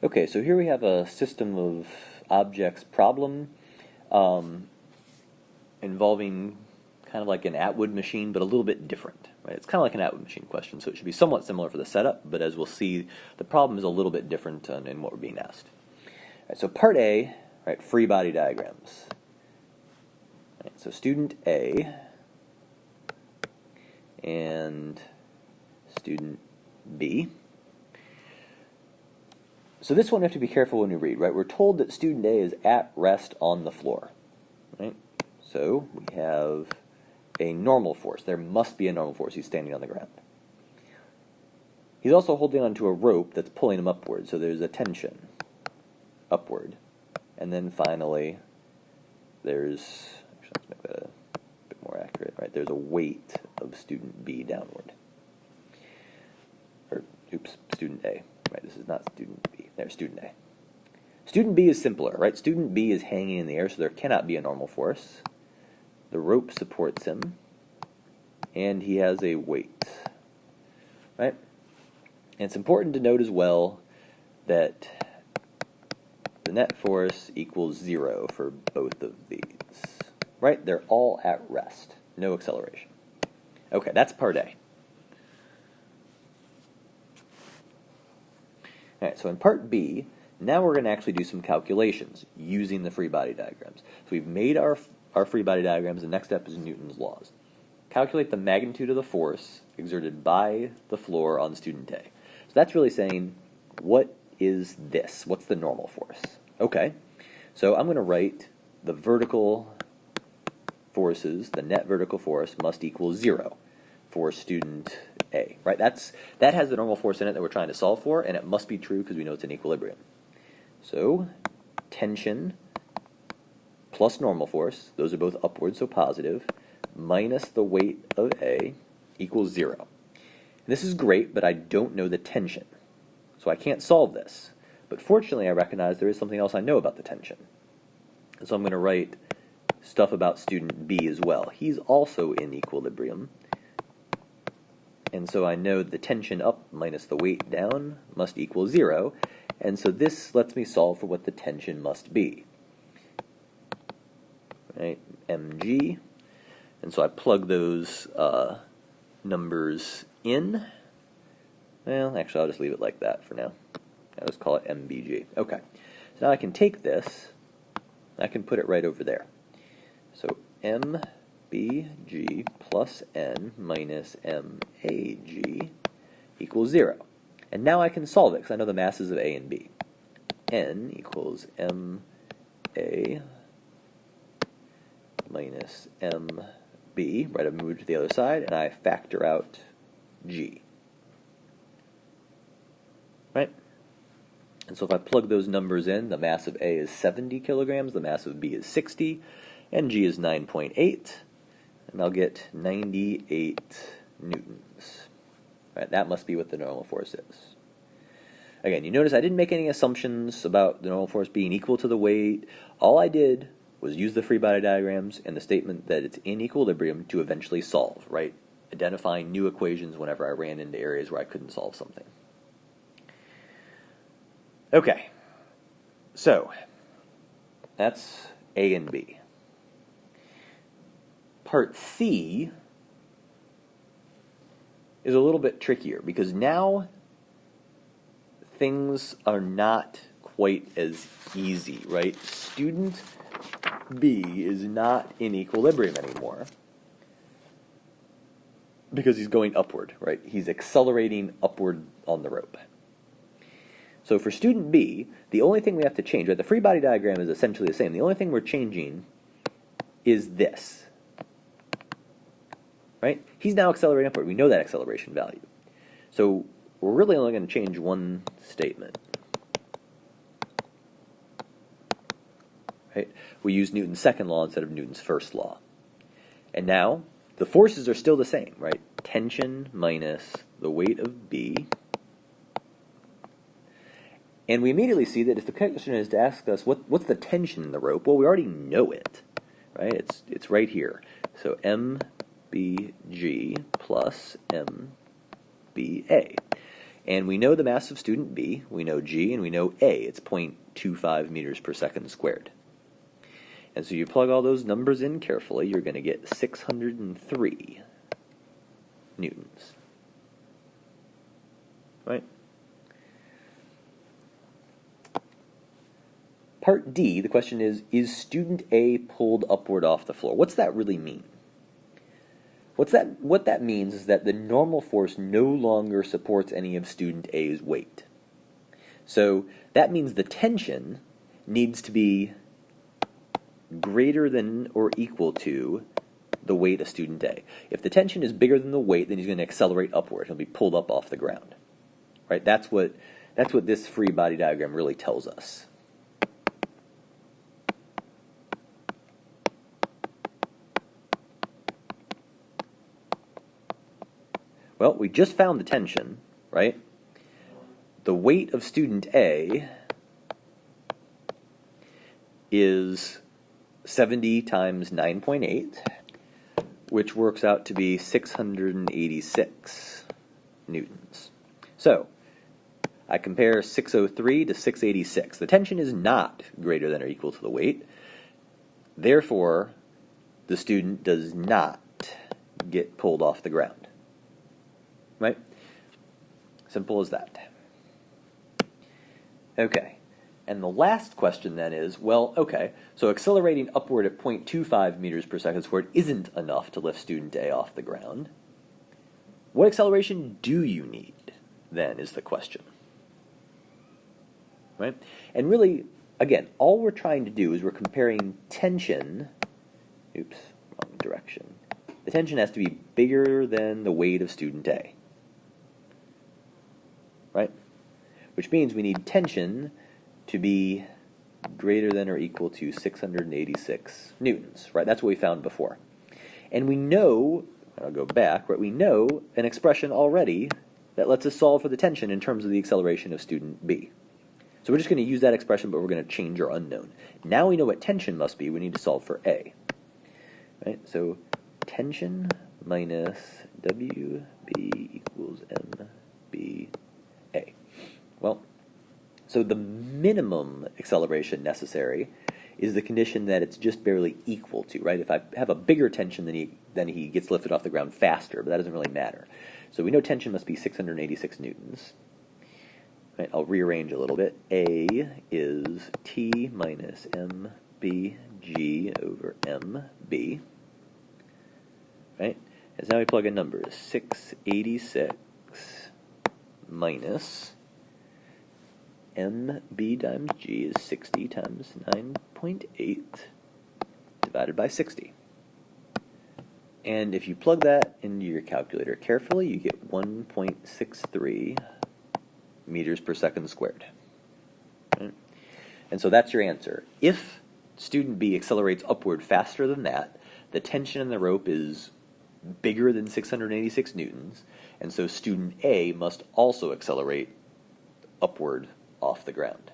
Okay, so here we have a system of objects problem involving kind of like an Atwood machine, but a little bit different. Right? It's kind of like an Atwood machine question, so it should be somewhat similar for the setup, but as we'll see, the problem is a little bit different in what we're being asked. Right, so part A, right, free body diagrams. Right, so student A and student B. So this one we have to be careful when we read, right? We're told that student A is at rest on the floor, right? So we have a normal force. There must be a normal force. He's standing on the ground. He's also holding onto a rope that's pulling him upward, so there's a tension upward. And then finally, there's, actually let's make that a bit more accurate, right? There's a weight of student B downward. Or, oops, student A. Right, this is not student B. There's student A. Student B is simpler, right? Student B is hanging in the air, so there cannot be a normal force. The rope supports him, and he has a weight, right? And it's important to note as well that the net force equals 0 for both of these, right? They're all at rest, no acceleration. Okay, that's part A. All right, so in part B, now we're going to actually do some calculations using the free body diagrams. So we've made our free body diagrams. The next step is Newton's laws. Calculate the magnitude of the force exerted by the floor on student A. So that's really saying, what is this? What's the normal force? Okay, so I'm going to write the vertical forces, the net vertical force must equal 0 for student A, right? That has the normal force in it that we're trying to solve for, and it must be true because we know it's in equilibrium. So, tension plus normal force, those are both upward, so positive, minus the weight of A equals 0. And this is great, but I don't know the tension, so I can't solve this. But fortunately, I recognize there is something else I know about the tension. So I'm going to write stuff about student B as well. He's also in equilibrium. And so I know the tension up minus the weight down must equal 0. And so this lets me solve for what the tension must be. Right, mg. And so I plug those numbers in. Well, actually, I'll just leave it like that for now. I'll just call it mbg. Okay. So now I can take this, I can put it right over there. So mbg plus n minus mag equals 0. And now I can solve it because I know the masses of A and B. N equals ma minus mb, right, I've moved to the other side, and I factor out g. Right? And so if I plug those numbers in, the mass of A is 70 kilograms, the mass of B is 60, and G is 9.8, and I'll get 98 newtons. Right, that must be what the normal force is. Again, you notice I didn't make any assumptions about the normal force being equal to the weight. All I did was use the free body diagrams and the statement that it's in equilibrium to eventually solve, right? Identifying new equations whenever I ran into areas where I couldn't solve something. Okay, so that's A and B. Part C is a little bit trickier because now things are not quite as easy, right? Student B is not in equilibrium anymore because he's going upward, right? He's accelerating upward on the rope. So for student B, the only thing we have to change, right? The free body diagram is essentially the same. The only thing we're changing is this, right? He's now accelerating upward. We know that acceleration value. So we're really only going to change one statement. Right? We use Newton's second law instead of Newton's first law. And now the forces are still the same, right? Tension minus the weight of B. And we immediately see that if the question is to ask us what's the tension in the rope, well, we already know it, right? It's right here. So mbg plus mba. And we know the mass of student B, we know G, and we know A. It's 0.25 meters per second squared. And so you plug all those numbers in carefully, you're going to get 603 newtons. Right? Part D, the question is student A pulled upward off the floor? What's that really mean? What that means is that the normal force no longer supports any of student A's weight. So that means the tension needs to be greater than or equal to the weight of student A. If the tension is bigger than the weight, then he's going to accelerate upward. He'll be pulled up off the ground. Right? That's what this free body diagram really tells us. Well, we just found the tension, right? The weight of student A is 70 times 9.8, which works out to be 686 newtons. So, I compare 603 to 686. The tension is not greater than or equal to the weight. Therefore, the student does not get pulled off the ground. Right? Simple as that. Okay. And the last question then is, well, okay, so accelerating upward at 0.25 meters per second squared isn't enough to lift student A off the ground. What acceleration do you need, then, is the question. Right? And really, again, all we're trying to do is we're comparing tension, oops, wrong direction. The tension has to be bigger than the weight of student A. Right? Which means we need tension to be greater than or equal to 686 newtons, right? That's what we found before. And we know, I'll go back, right? We know an expression already that lets us solve for the tension in terms of the acceleration of student B. So we're just going to use that expression, but we're going to change our unknown. Now we know what tension must be, we need to solve for A. Right? So tension minus WB equals MB. Well, so the minimum acceleration necessary is the condition that it's just barely equal to, right? If I have a bigger tension, then he gets lifted off the ground faster, but that doesn't really matter. So we know tension must be 686 newtons. Right, I'll rearrange a little bit. A is T minus MBG over MB. Right? And now we plug in numbers. 686 minus MB times G is 60 times 9.8 divided by 60. And if you plug that into your calculator carefully, you get 1.63 meters per second squared. Right? And so that's your answer. If student B accelerates upward faster than that, the tension in the rope is bigger than 686 newtons, and so student A must also accelerate upward off the ground.